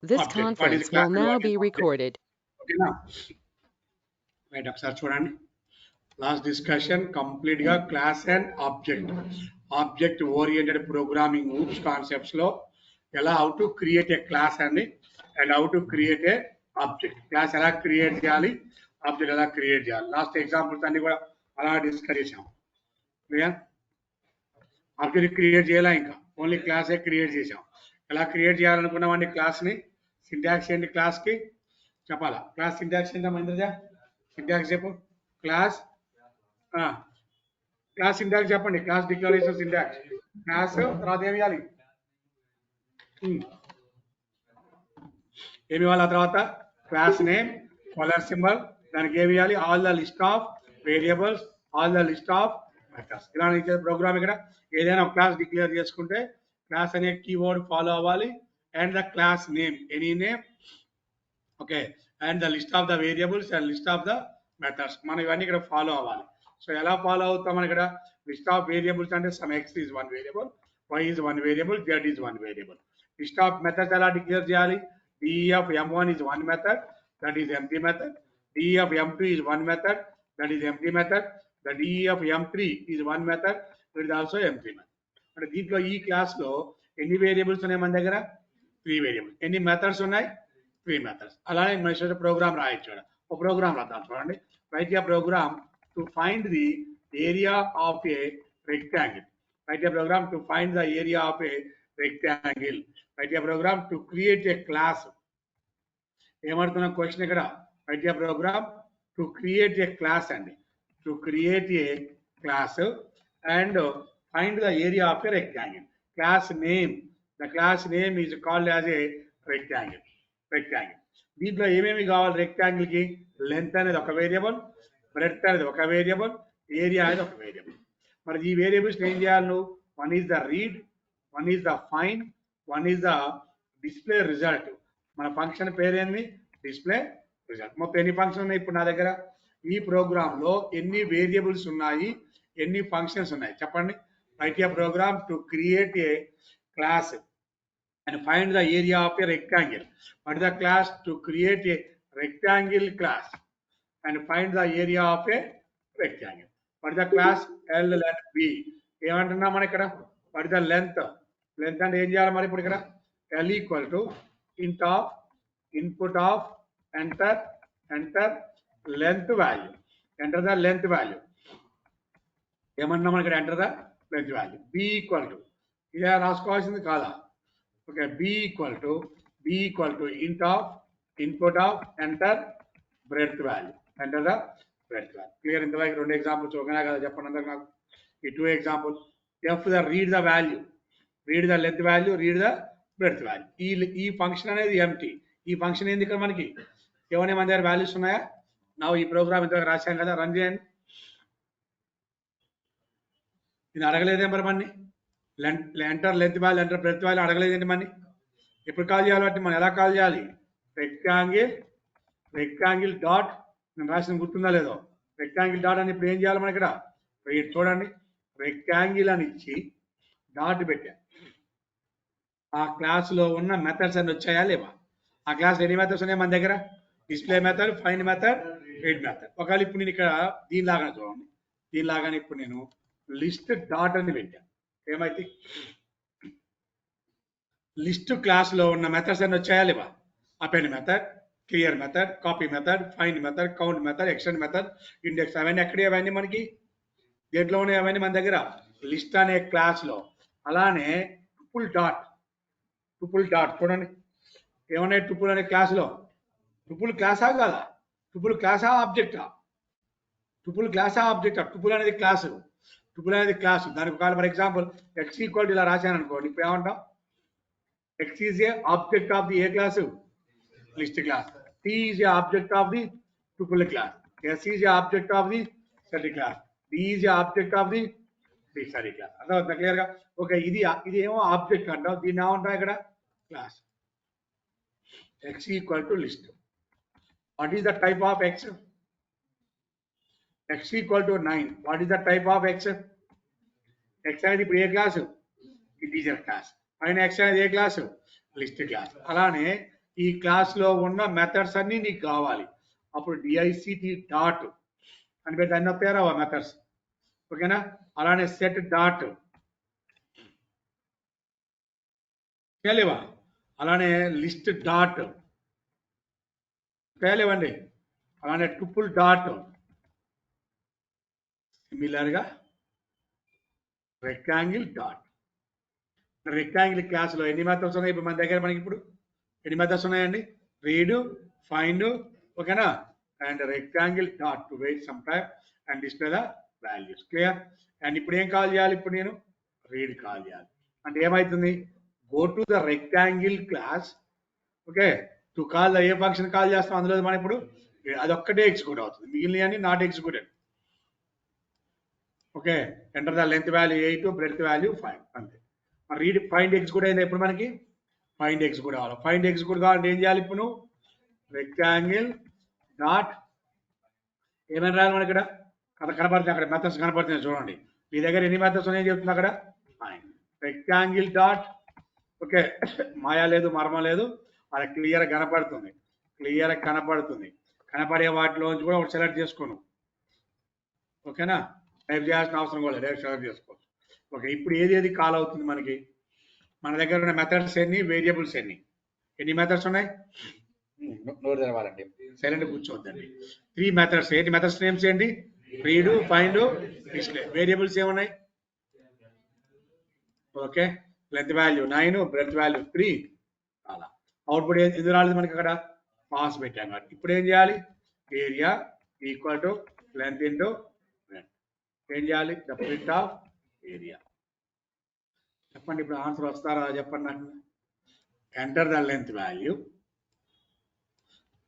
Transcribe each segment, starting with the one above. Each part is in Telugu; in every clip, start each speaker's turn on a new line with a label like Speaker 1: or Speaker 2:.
Speaker 1: This
Speaker 2: object. What is
Speaker 1: conference
Speaker 2: class
Speaker 1: will
Speaker 2: and
Speaker 1: now
Speaker 2: what is
Speaker 1: be
Speaker 2: object?
Speaker 1: recorded.
Speaker 2: Okay now. Right, ఒకసారి చూడండి. Last discussion complete గా class and object oriented programming oops concepts లో ఎలా how to create a class and how to create a object. Class ఎలా క్రియేట్ చేయాలి, ఆబ్జెక్ట్ ఎలా క్రియేట్ చేయాలి. లాస్ట్ ఎగ్జాంపుల్స్ అన్ని కూడా అలా డిస్కస్ చేసాం. ఆబ్జెక్ట్ క్రియేట్ చేయాలా, ఇంకా ఓన్లీ క్లాసే క్రియేట్ చేసాం. ఎలా క్రియేట్ చేయాలనుకున్నామండి క్లాస్ని, సింటాక్స్ ఏంటి క్లాస్కి చెప్పాలా. క్లాస్ సింటాక్స్ ఏంటా మహేంద్రజ, సింటాక్స్ చెప్పు. క్లాస్ క్లాస్ సింటాక్స్ చెప్పండి. Class declaration syntax. క్లాస్ తర్వాత ఏమి ఇవ్వాలి, ఏమి ఇవ్వాలి ఆ తర్వాత క్లాస్ నేమ్, కలర్ సింబల్, దానికి ఏమి ఇవ్వాలి, all the list of variables, all the list of methods. ఇలా ఇచ్చే ప్రోగ్రామ్ ఇక్కడ ఏదైనా ఒక క్లాస్ డిక్లేర్ చేసుకుంటే క్లాస్ అనే కీవర్డ్ ఫాలో అవ్వాలి, and the class name any name, okay, and the list of the variables and list of the methods. మనం ఇవన్నీ ఇక్కడ ఫాలో అవ్వాలి. సో ఎలా ఫాలో అవుతాం ఇక్కడ, లిస్ట్ ఆఫ్ వేరియబుల్స్ అంటే some x is one variable, y is one variable, z is one variable. List of methods ఎలా డిక్లేర్ చేయాలి, డిఈ of m1 is one method, that is empty method. DE of m2 is one method, that is empty method. The DE of m3 is one method, that is also empty method. అంటే దీంట్లో ఈ క్లాస్ లో ఎన్ని వేరియబుల్స్ ఉన్నాయి మన దగ్గర, 3 వేరియబుల్స్. ఎన్ని మెథడ్స్ ఉన్నాయి, 3 మెథడ్స్. అలానే మన ప్రోగ్రామ్ రాయొచ్చు. ఒక ప్రోగ్రామ్ రాద్దాం చూడండి. Write a program to find the area of a rectangle. Write a program to find the area of a rectangle. Write a program to create a class. ఏమడుతున్న క్వశ్చన్ ఇక్కడ, write a program to create a class and to create a class and find the area of a rectangle. Class name, the class name is called as a rectangle. దీంట్లో ఏమేమి కావాలి రెక్టాంగిల్ కి, లెంత్ అనేది ఒక వేరియబుల్, బ్రెడ్త్ అనేది ఒక వేరియబుల్, ఏరియా అనేది ఒక వేరియబుల్. మరి ఈ వేరియబుల్స్ ఏం చేయాలి నువ్వు, one is the read, one is the find, one is the display result. మన ఫంక్షన్ పేరేంది, డిస్ప్లే రిజల్ట్. మొత్తం ఎన్ని ఫంక్షన్ ఉన్నాయి ఇప్పుడు నా దగ్గర, ఈ ప్రోగ్రామ్ లో ఎన్ని వేరియబుల్స్ ఉన్నాయి, ఎన్ని ఫంక్షన్స్ ఉన్నాయి చెప్పండి. Write a program to create a class and find the area of a rectangle. What is the class, to create a rectangle class and find the area of a rectangle. What is the class, L length B. ఏమంటున్నాం మనం ఇక్కడ, what is the length, length అంటే ఏం చేయాలి మరి ఇప్పుడు ఇక్కడ, L ఈక్వల్ టు ఇంట్ of input of enter length value, enter the length value. ఏమన్నా మనం ఇక్కడ enter the length value. B equal to, ఇలా రాసుకోవాల్సింది కాదా, ఓకే, బి ఈక్వల్ టు ఇంట్ of input of enter breadth value, enter the breadth value. Clear. ఇంతవరకు 2 ఎగ్జాంపుల్స్ ఓకేనా కదా చెప్పండి అందరికి నాకు. ఈ 2 example. F the read the value, read the length value, read the breadth value. ఈ ఫంక్షన్ అనేది ఎంటీ. ఈ ఫంక్షన్ ఏంది ఇక్కడ మనకి, ఏమైనా మన దగ్గర వాల్యూస్ ఉన్నాయా, నా ఈ ప్రోగ్రామ్ ఇంతవరకు రాశాం కదా, రన్ చేయండి. ఇది అడగలేదే మరి మన్ని, enter length value, enter breadth value అడగలేదండి మన్ని. ఎప్పుడు కాల్ చేయాలి బట్టి మనం ఎలా కాల్ చేయాలి, రెక్టాంగిల్ డాట్, నేను రాసిన గుర్తుందా లేదో, రెక్టాంగిల్ డాట్ అని ఇప్పుడు ఏం చేయాలి మనం ఇక్కడ, చూడండి, రెక్టాంగిల్ అని ఇచ్చి డాట్ పెట్టా. ఆ క్లాస్ లో ఉన్న మెథడ్స్ అన్ని వచ్చాయా లేవా, ఆ క్లాస్ ఎన్ని మెథడ్స్ ఉన్నాయి మన దగ్గర, display method, find method, read method. ఒకవేళ ఇప్పుడు నేను ఇక్కడ దీనిలాగానే చూడండి, దీనిలాగానే ఇప్పుడు నేను లిస్ట్ డాట్ అని పెట్టాను. ఏమైతే లిస్ట్ క్లాస్ లో ఉన్న మెథడ్స్ అన్ని వచ్చాయా లేవా, append method, clear method, copy method, find method, count method, extend method, index, అవన్నీ ఎక్కడే, అవన్నీ మనకి దేంట్లో ఉన్నాయి, అవన్నీ మన దగ్గర లిస్ట్ అనే క్లాస్ లో. అలానే టుపుల్ డాట్ చూడండి, ఏమన్నా టుపుల్ అనే క్లాస్ లో, టుపుల్ క్లాసా కాదా, టుపుల్ క్లాసా ఆబ్జెక్టా, టుపుల్ క్లాసా ఆబ్జెక్టా, టుపుల్ అనేది క్లాసు, దానికి ఒకవేళ ఫర్ ఎగ్జాంపుల్ ఎక్స్ ఈక్వల్ ఇలా రాశాను అనుకోండి, ఇప్పుడు ఏమంటాం, x is a object of the a class, list class. T is a object of the tuple class. S is a object of the study class. D is a object of the dictionary class. అర్థమవుతుందా క్లియర్ గా, ఓకే. ఇది ఏమో ఆబ్జెక్ట్ అంటాం, దీన్ని ఏమంటాం ఇక్కడ class. X equal to list. What is the type of x, x equal to 9. What is the type of x, X అనేది ఇప్పుడు ఏ క్లాసు, ఇంటీజర్ క్లాస్. పైన ఎక్స్ అనేది ఏ క్లాసు, లిస్ట్ క్లాస్. అలానే ఈ క్లాస్లో ఉన్న మెథడ్స్ అన్నీ నీకు కావాలి. అప్పుడు డిఐసిటి డాట్ అని పెట్టి అన్ని వస్తాయా రావా మెథడ్స్? ఓకేనా? అలానే సెట్ డాట్ చేయలేవా? అలానే లిస్ట్ డాట్ చేయలేవండి. అలానే ట్రిపుల్ డాట్, సిమిలర్గా రెక్టాంగిల్ డాట్. రెక్టాంగిల్ క్లాస్లో ఎన్ని మెథడ్స్ ఉన్నాయి ఇప్పుడు మన దగ్గర? మనకి ఇప్పుడు ఎన్ని మెథడ్స్ ఉన్నాయండి? రీడ్, ఫైండ్, ఓకేనా, and rectangle dot to wait some time and display the values. Clear? And ఇప్పుడు ఏం కాల్ చేయాలి? ఇప్పుడు నేను రీడ్ కాల్ చేయాలి. అంటే ఏమవుతుంది? Go to the rectangle class, okay, to call the A function call చేస్తాం అందులో మనం ఇప్పుడు అదొక్కటే ఎగ్జిక్యూట్ అవుతుంది, మిగిలినవన్నీ not executed. Okay, enter the length value 8, breadth value 5 అంతే. రీడ్ ఫైండ్ ఎగ్జిక్యూట్ అయింది. ఇప్పుడు మనకి ఫైండ్ ఎగ్జిక్యూట్ కావాలి. ఫైండ్ ఎగ్జిక్యూట్ కావాలంటే ఏం చేయాలి? ఇప్పుడు నువ్వు రెక్టాంగిల్ డాట్ ఏమైనా రాయాలి మనకి ఇక్కడ కనపడుతుంది, అక్కడ మెథడ్స్ కనపడుతున్నాయి చూడండి. మీ దగ్గర ఎన్ని మెథడ్స్ ఉన్నాయని చెప్తుంది అక్కడ. రెక్టాంగిల్ డాట్, ఓకే, మాయా లేదు మర్మ లేదు, అది క్లియర్ కనపడుతుంది. క్లియర్ కనపడుతుంది. కనపడే వాటిలోంచి కూడా ఒకటి సెలెక్ట్ చేసుకోను. ఓకేనా? టైప్ చేయాల్సిన అవసరం కూడా లేదు, సెలెక్ట్ చేసుకోవచ్చు. ఓకే, ఇప్పుడు ఏది కాల్ అవుతుంది మనకి? మన దగ్గర ఉన్న మెథడ్స్ ఎన్ని, వేరియబుల్స్ ఎన్ని మెథడ్స్ ఉన్నాయి? నోరు తెరవాలండి, సైలెంట్ కూర్చోవద్దండి. 3 మెథడ్స్. ఏంటి మెథడ్స్ నేమ్స్ ఏంటి? Read, find, display. వేరియబుల్స్ ఏమున్నాయి? Okay, length value 9, breadth value 3. అలా అవుట్పుట్ ఎందుకు రాలేదు మనకి? అక్కడ పాస్ పెట్టాం కాబట్టి ఇప్పుడు ఏం చేయాలి? Area equal to length into breadth. ఏం చేయాలి? The print of area. చెప్పండి ఇప్పుడు ఆన్సర్ వస్తారా చెప్పండి నాకు. Enter the length value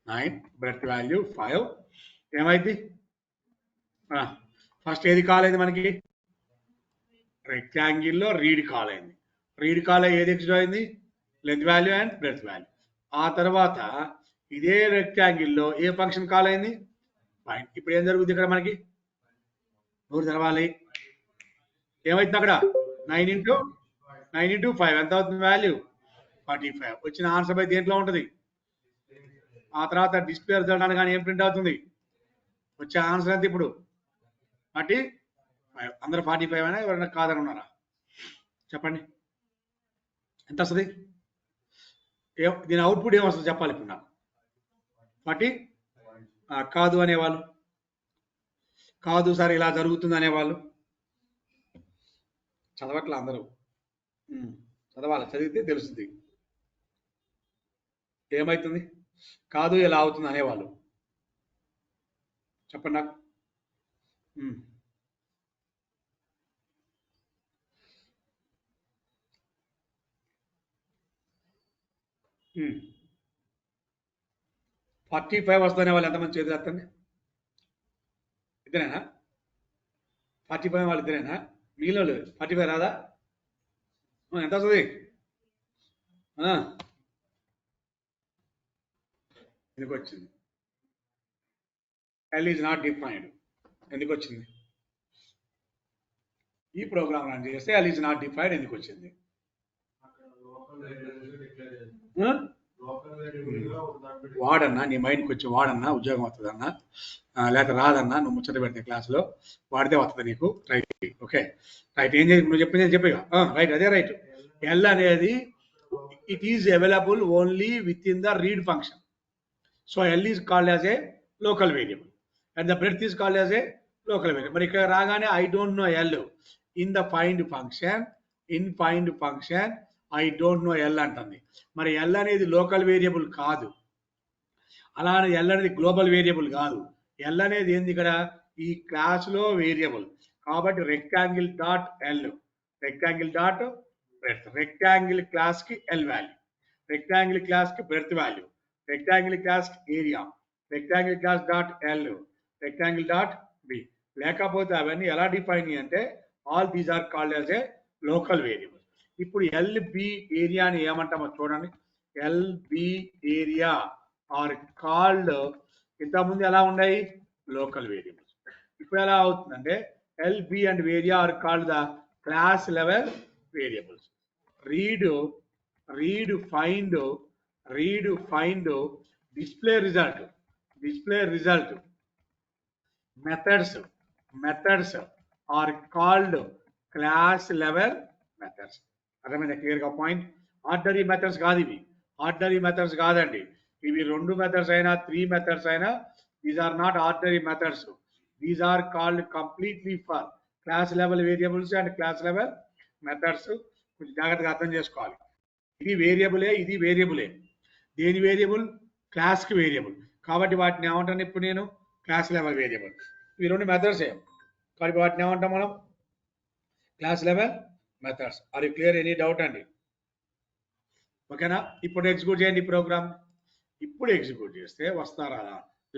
Speaker 2: 9, breadth value 5. ఏమైంది? ఫస్ట్ ఏది కాల్ అయింది మనకి? రెక్టాంగిల్లో రీడ్ కాల్ అయింది. రీడ్ కాల్ ఏది ఎగ్జిక్యూట్ అయింది? Length value and breadth value. ఆ తర్వాత ఇదే రెక్టాంగిల్లో ఏ ఫంక్షన్ కాల్ అయింది? ఫైండ్. ఇప్పుడు ఏం జరుగుతుంది ఇక్కడ మనకి? నోరు తెరవాలి. ఏమైతుంది అక్కడ? 9 ఇంటూ 5 ఎంత అవుతుంది వాల్యూ? 45. వచ్చిన ఆన్సర్ బై దేంట్లో ఉంటుంది? ఆ తర్వాత డిస్ప్లే రిజల్ట్ అనగానే ఏం ప్రింట్ అవుతుంది? వచ్చే ఆన్సర్ ఎంత ఇప్పుడు? 45. అందరూ 45 అయినా ఎవరైనా కాదని ఉన్నారా? చెప్పండి ఎంత వస్తుంది? దీని అవుట్పుట్ ఏమొస్తుంది చెప్పాలి ఇప్పుడు నాకు. 40 కాదు అనేవాళ్ళు, కాదు సార్ ఇలా జరుగుతుంది అనేవాళ్ళు. చదవట్లే అందరూ. చదవాలి, చదివితే తెలుస్తుంది ఏమవుతుంది. కాదు ఇలా అవుతుంది అనేవాళ్ళు చెప్పండి నాకు. Hmm. 45 వస్తుందనే వాళ్ళు ఎంతమంది చేతులు ఎత్తండి? ఇద్దరేనా? 45 వాళ్ళు ఇద్దరేనా? మిగిలిన వాళ్ళు 45 రాదా? ఎంత వస్తుంది? ఎందుకు వచ్చింది? L is not defined. ఎందుకు వచ్చింది? ఈ ప్రోగ్రామ్ రన్ చేస్తే L is not defined ఎందుకు వచ్చింది? వాడన్నా, నీ మైండ్కి వచ్చి వాడన్నా ఉద్యోగం వస్తుందన్నా, లేకపోతే రాదన్నా నువ్వు ముచ్చట పెడితే క్లాస్లో వాడితే వస్తుంది నీకు. Right, okay right. ఏం చేసి నువ్వు చెప్పింది చెప్పిగా రైట్, అదే రైట్. ఎల్ అనేది it is available only with in the read function. So L is called as a local variable and the breadth is called as a local variable. మరి ఇక్కడ రాగానే I don't know L in the find function, in find function I don't know L అంటుంది. మరి ఎల్ అనేది లోకల్ వేరియబుల్ కాదు, అలానే ఎల్ అనేది గ్లోబల్ వేరియబుల్ కాదు. ఎల్ అనేది ఏంది ఇక్కడ? ఈ క్లాస్లో వేరియబుల్ కాబట్టి rectangle dot l, rectangle dot breadth. Rectangle క్లాస్కి ఎల్ వాల్యూ, రెక్టాంగిల్ క్లాస్కి బ్రెడ్త్ వాల్యూ, రెక్టాంగిల్ క్లాస్కి area, rectangle class dot l, rectangle dot b. లేకపోతే అవన్నీ ఎలా డిఫైన్ అంటే all these are called as a local variable. ఇప్పుడు ఎల్బి ఏరియాని ఏమంటామో చూడండి. ఎల్బి ఏరియా ఆర్ కాల్డ్, ఇంతకుముందు ఎలా ఉన్నాయి? Local variables. ఇప్పుడు ఎలా అవుతుందంటే l b and area are called the class level variables. Read, find, read, find, display result. Methods are called class level methods. అర్థమైందా క్లియర్ గా పాయింట్? ఆర్డినరీ మెథడ్స్ కాదు ఇవి, ఆర్డినరీ మెథడ్స్ కాదండి ఇవి. 2 మెథడ్స్ అయినా 3 మెథడ్స్ అయినా these are not ordinary methods. These are called completely for class level variables and class level methods. కొంచెం జాగ్రత్తగా అర్థం చేసుకోవాలి. ఇది వేరియబులే. దేని వేరియబుల్? క్లాస్ కి వేరియబుల్. కాబట్టి వాటిని ఏమంటాను ఇప్పుడు నేను? Class level variable. ఇవి 2 మెథడ్స్ కాబట్టి వాటిని ఏమంటాం మనం? Class level methods. Are you clear? Any doubt అండి? ఓకేనా? ఇప్పుడు ఎగ్జిక్యూట్ చేయండి ప్రోగ్రామ్. ఇప్పుడు ఎగ్జిక్యూట్ చేస్తే వస్తారా?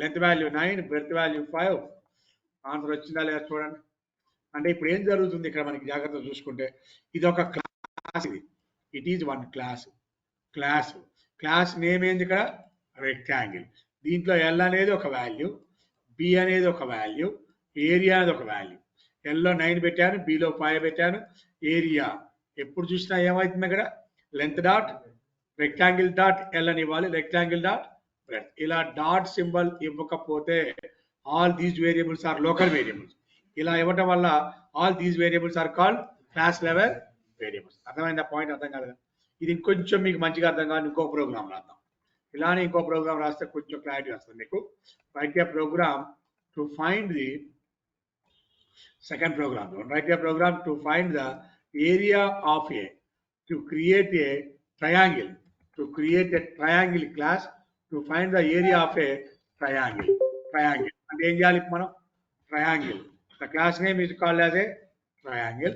Speaker 2: Length value 9, breadth value 5. Answer వచ్చిందా లేదా చూడండి. అంటే ఇప్పుడు ఏం జరుగుతుంది ఇక్కడ మనకి జాగ్రత్తగా చూసుకుంటే, ఇది ఒక class. It is one class name ఏంది ఇక్కడ? రెక్టాంగిల్. దీంట్లో ఎల్ అనేది ఒక వాల్యూ, బి అనేది ఒక వాల్యూ, ఏరియా అనేది ఒక వాల్యూ. ఎల్లో 9 పెట్టాను, బిలో 5 పెట్టాను. ఏరియా ఎప్పుడు చూసినా ఏమవుతుంది ఇక్కడ? Length dot rectangle dot l అని ఇవ్వాలి, రెక్టాంగిల్ డాట్ బ్రెడ్త్. ఇలా డాట్ సింబల్ ఇవ్వకపోతే all these variables are local variables. ఇలా ఇవ్వటం వల్ల all these variables are called class level variables. అర్థమైందా పాయింట్? అర్థం కాదు. ఇది ఇంకొంచెం మీకు మంచిగా అర్థం కాదు, ఇంకో ప్రోగ్రామ్ రాద్దాం. ఇలానే ఇంకో ప్రోగ్రామ్ రాస్తే కొంచెం క్లారిటీ వస్తుంది మీకు. Write a program to find the second program. Write a program to find the area of a, to create a triangle class, to find the area of a triangle. And ఏం చేయాలి మనం? Triangle. The class name is called as a triangle.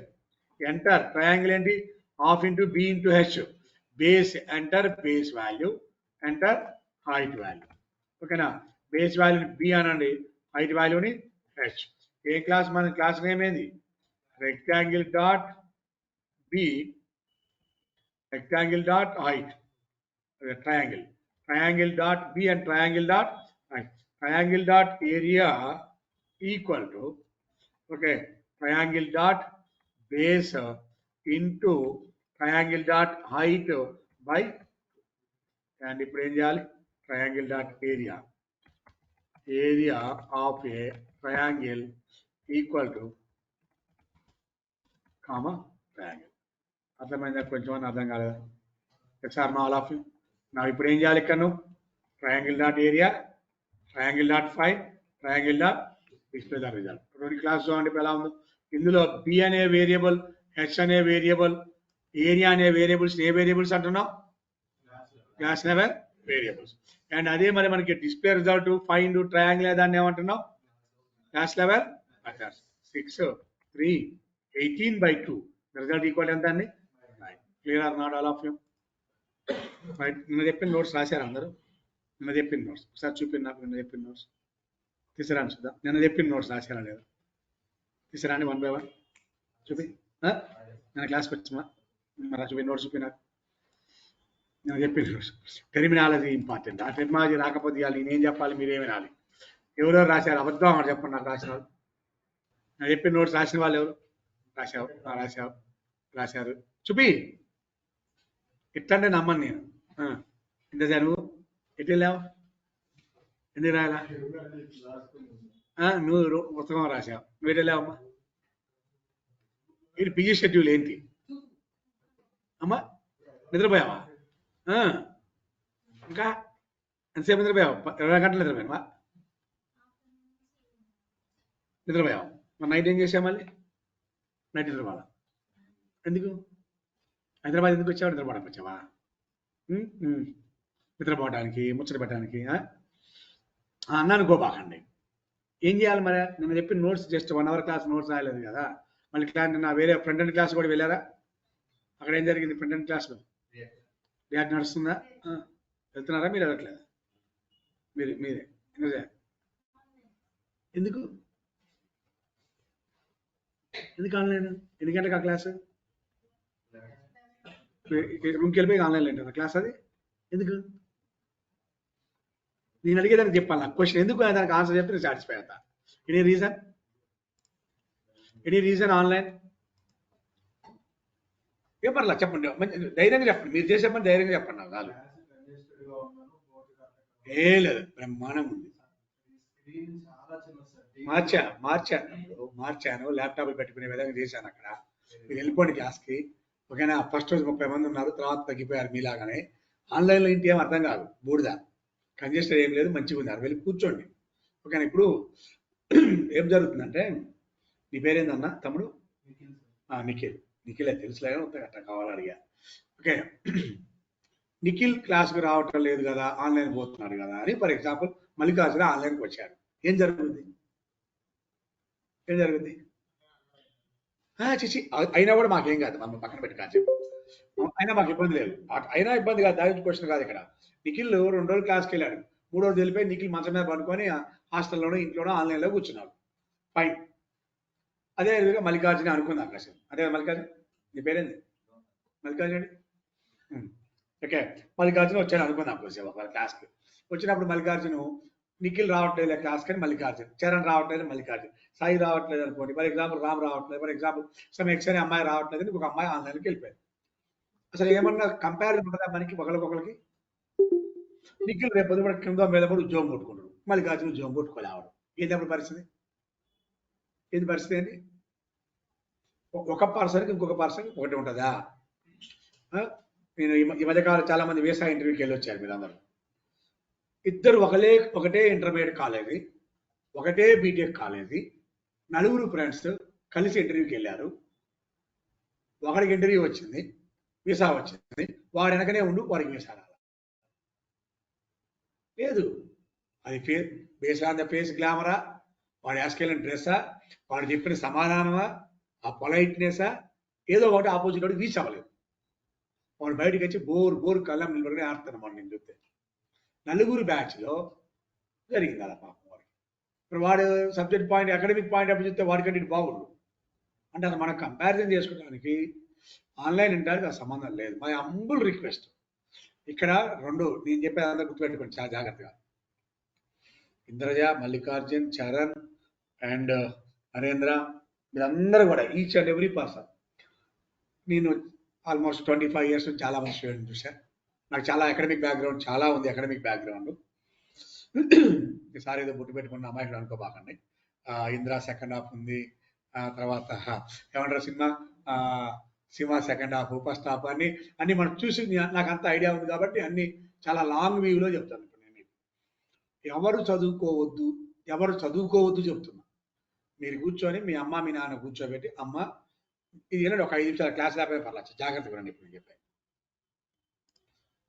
Speaker 2: Enter triangle ఏంటి? half into b into h. Base, enter base value, enter height value. ఓకేనా? బేస్ వాల్యూని b అనండి, హైట్ వాల్యూని h. ఏ క్లాస్? మన క్లాస్ నేమ్ ఏంది? Rectangle dot b, rectangle dot height, triangle dot b and triangle dot height. Triangle dot area equal to, okay, triangle dot base into triangle dot height by. And ఇప్పుడు ఏం చేయాలి? Triangle dot area of a triangle equal to comma triangle. అర్థమైందా? కొంచెం అర్థం కాలేదా? ఎక్స్ఆర్ మా ఆల్ ఆఫ్ యూ. నా ఇప్పుడు ఏం చేయాలి ఇక్కడ? నువ్వు triangle dot area, triangle dot five, triangle dot display the result. 2 class చూడండి ఇప్పుడు ఎలా ఉందో. ఇందులో బి అనే వేరియబుల్, హెచ్ అనే వేరియబుల్, ఏరియా అనే వేరియబుల్స్ ఏ వేరియబుల్స్ అంటున్నాం? Class level variables. అండ్ అదే మరి మనకి డిస్ప్లే రిజల్ట్, ఫైండ్, ట్రయాంగిల్ దాన్ని ఏమంటున్నాం? Class level methods. 6, 3, 18/2. Result equal ఎంత అండి? 9. Clear or not all of you? Right. నిన్న చెప్పిన నోట్స్ రాశారు అందరూ? నిన్న చెప్పిన నోట్స్ ఒకసారి చూపిండి నాకు. నిన్న చెప్పిన నోట్స్ తీసుకురాని చూద్దాం. నిన్న చెప్పిన నోట్స్ రాశారా లేదా? తీసుకురాని 1 by 1 చూపి. నేను క్లాస్కి వచ్చా మరి చూపి నోట్స్ చూపి నాకు. నేను చెప్పిన నోట్స్. Terminology important. ఆ టెర్మినాలజీ రాకపోతే ఇవ్వాలి, నేనేం చెప్పాలి, మీరేమి రాలి. ఎవరెవరు రాశారు? అబద్ధం అన్నమాట చెప్పండి నాకు. రాసిన వాళ్ళు, నేను చెప్పిన నోట్స్ రాసిన వాళ్ళు ఎవరు? రాశారు చూపి. ఎట్లంటే నమ్మను నేను. ఇంత చదువు ఎటు వెళ్ళావు? ఎందుకు రాయాలా? నువ్వు పుస్తకం రాశావు, నువ్వు ఎటు వెళ్ళావమ్మా? ఇది పిజి షెడ్యూల్ ఏంటి అమ్మా? నిద్రపోయావా? ఇంకా ఎంతసేపు నిద్రపోయావు? 20 గంటలు నిద్రపోయావా? మరి నైట్ ఏం చేసావు? మళ్ళీ నైట్ నిద్రపోవాలా? ఎందుకు? హైదరాబాద్ ఎందుకు వచ్చావు? నిద్రపోవడానికి వచ్చావా? నిద్రపోవడానికి, ముచ్చట పెట్టడానికి అన్నాను. గోబాకండి. ఏం చేయాలి మరి? నేను చెప్పిన notes just 1 hour class notes రాయలేదు కదా. మళ్ళీ నా వేరే ఫ్రంట్ ఎండ్ క్లాస్ కూడా వెళ్ళారా? అక్కడ ఏం జరిగింది? ఫ్రంట్ ఎండ్ క్లాస్లో రియాక్ట్ నడుస్తుందా? వెళ్తున్నారా? మీరు వెళ్ళట్లేదా? మీరే ఎందుకు ఆన్లైన్? ఎన్ని గంటలకు ఆ క్లాసు? రూమ్కి వెళ్ళిపోయి ఆన్లైన్లో ఏంటారా క్లాస్? అది ఎందుకు? నేను అడిగేదానికి చెప్పాలి నాకు క్వశ్చన్. ఎందుకు దానికి ఆన్సర్ చెప్తే నేను సాటిస్ఫై అవుతా. Any reason online? ఏం పర్లా చెప్పండి, ధైర్యంగా చెప్పండి. మీరు చేసే పని ధైర్యంగా చెప్పండి నాకు చాలు. ఏ లేదు, బ్రహ్మాండం ఉంది. మార్చాను ల్యాప్టాప్ పెట్టుకునే విధంగా చేశాను అక్కడ. మీరు వెళ్ళిపోండి క్లాస్కి, ఓకేనా? ఫస్ట్ రోజు 30 మంది ఉన్నారు, తర్వాత తగ్గిపోయారు మీలాగానే. ఆన్లైన్లో ఇంటి ఏం అర్థం కాదు, బూడిద కంజెస్టెడ్ ఏం లేదు, మంచిగా ఉన్నారు, వెళ్ళి కూర్చోండి, ఓకేనా? ఇప్పుడు ఏం జరుగుతుందంటే, నీ పేరేందన్నా తమ్ముడు? నిఖిల్. నిఖిలే తెలుసులే, అట్లా కావాలి అడిగా. ఓకే, నిఖిల్ క్లాస్కి రావటం లేదు కదా, ఆన్లైన్ పోతున్నాడు కదా అని ఫర్ ఎగ్జాంపుల్ మల్లికార్జున ఆన్లైన్కి వచ్చాడు, ఏం జరుగుతుంది? ఏం జరుగుతుంది? చిచి అయినా కూడా మాకేం కాదు, మమ్మల్ని పక్కన పెట్టి కాదు, అయినా మాకు ఇబ్బంది లేదు. అయినా ఇబ్బంది కాదు, దాని క్వశ్చన్ కాదు ఇక్కడ. నిఖిల్ 2 రోజులు క్లాస్కి వెళ్ళాడు, 3వ రోజు వెళ్ళిపోయి నిఖిల్ మంచం మీద పడుకొని హాస్టల్లోనో ఇంట్లోనో ఆన్లైన్లో కూర్చున్నాడు, ఫైన్. అదే విధంగా మల్లికార్జున అనుకుందాం అసలు, అదే మల్లికార్జున, నీ పేరేంది? మల్లికార్జున. ఓకే, మల్లికార్జున వచ్చాడు అనుకుందాం కొద్దిసేపు వాళ్ళ క్లాస్కి. వచ్చినప్పుడు మల్లికార్జున నిఖిల్ రావట్లేదు క్లాస్కి అని మల్లికార్జున, చరణ్ రావట్లేదు మల్లికార్జున, సాయి రావట్లేదు అనుకోండి, ఫర్ ఎగ్జాంపుల్ రామ్ రావట్లేదు, ఫర్ ఎగ్జాంపుల్ సమ్ ఎక్స్ అనే అమ్మాయి రావట్లేదు, ఒక అమ్మాయి ఆన్లైన్కి వెళ్ళిపోయింది. అసలు ఏమన్నా కంపారిజన్ ఉంటుందా మనకి ఒకరికొకరికి? నిఖిల్ రేపు పొద్దుపడి కింద మీద కూడా ఉద్యోగం కొట్టుకుంటాడు, మల్లికార్జున ఉద్యోగం కొట్టుకోలేవాడు, ఏంటప్పుడు పరిస్థితి? ఏంది పరిస్థితి ఏంటి? ఒక పర్సన్కి ఇంకొక పర్సన్ ఒకటి ఉంటుందా? నేను ఈ మధ్యకాలం చాలా మంది వీసా ఇంటర్వ్యూకి వెళ్ళి వచ్చారు మీరందరూ. ఇద్దరు ఒకటే ఇంటర్మీడియట్ కాలేజీ, ఒకటే బీటెక్ కాలేజీ, 4 ఫ్రెండ్స్ కలిసి ఇంటర్వ్యూకి వెళ్ళారు. ఒకడికి ఇంటర్వ్యూ వచ్చింది, వీసా వచ్చింది, వాడు వెనకనే ఉండు, వాడికి వీసా లేదు. అది బేస్డ్ ఆన్ ద ఫేస్ గ్లామరా, వాడు వేసుకెళ్ళిన డ్రెస్సా, వాడు చెప్పిన సమాధానమా, ఆ పొలైట్నెస్సా, ఏదో ఒకటి ఆపోజిట్ వాడికి రీచ్ అవ్వలేదు. వాడు బయటకు వచ్చి బోరు కళ్ళం నిలబడి ఆడుతాను మనం నేను చూస్తే. 4 బ్యాచ్లో జరిగింది అలా పాపం వాడికి. ఇప్పుడు వాడు సబ్జెక్ట్ పాయింట్ అకాడమిక్ పాయింట్ అప్పుడు చూస్తే వాడికంటే ఇది బాగుండు అంటే, అది మనం కంపారిజన్ చేసుకోవడానికి ఆన్లైన్ ఇంటర్కి ఆ సంబంధం లేదు. మై హంబుల్ రిక్వెస్ట్, ఇక్కడ 2 నేను చెప్పేది అంతా గుర్తుపెట్టుకోండి చాలా జాగ్రత్తగా. ఇంద్రజ, మల్లికార్జున్, చరణ్ అండ్ నరేంద్ర, మీరందరూ కూడా ఈచ్ అండ్ ఎవ్రీ పర్సన్, నేను ఆల్మోస్ట్ 25 years నుంచి చాలా మంది స్టూడెంట్ చూశాను. నాకు చాలా అకాడమిక్ బ్యాక్గ్రౌండ్ చాలా ఉంది, అకాడమిక్ బ్యాక్గ్రౌండ్. ఈసారి ఏదో బుట్టు పెట్టుకున్న అమ్మాయిలు అనుకోబాకండి. ఇంద్ర సెకండ్ హాఫ్ ఉంది, తర్వాత ఏమంటారు cinema second half, first half అన్ని మనం చూసి నాకు అంత ఐడియా ఉంది కాబట్టి అన్ని చాలా లాంగ్ వ్యూలో చెప్తాను. ఇప్పుడు నేను ఎవరు చదువుకోవద్దు చెప్తున్నా. మీరు కూర్చొని మీ అమ్మ మీ నాన్న కూర్చోబెట్టి, అమ్మ ఇది ఒక 5 నిమిషాల క్లాస్ లేకపోతే పర్లేదు, జాగ్రత్తగా రండి ఇప్పుడు చెప్పాను.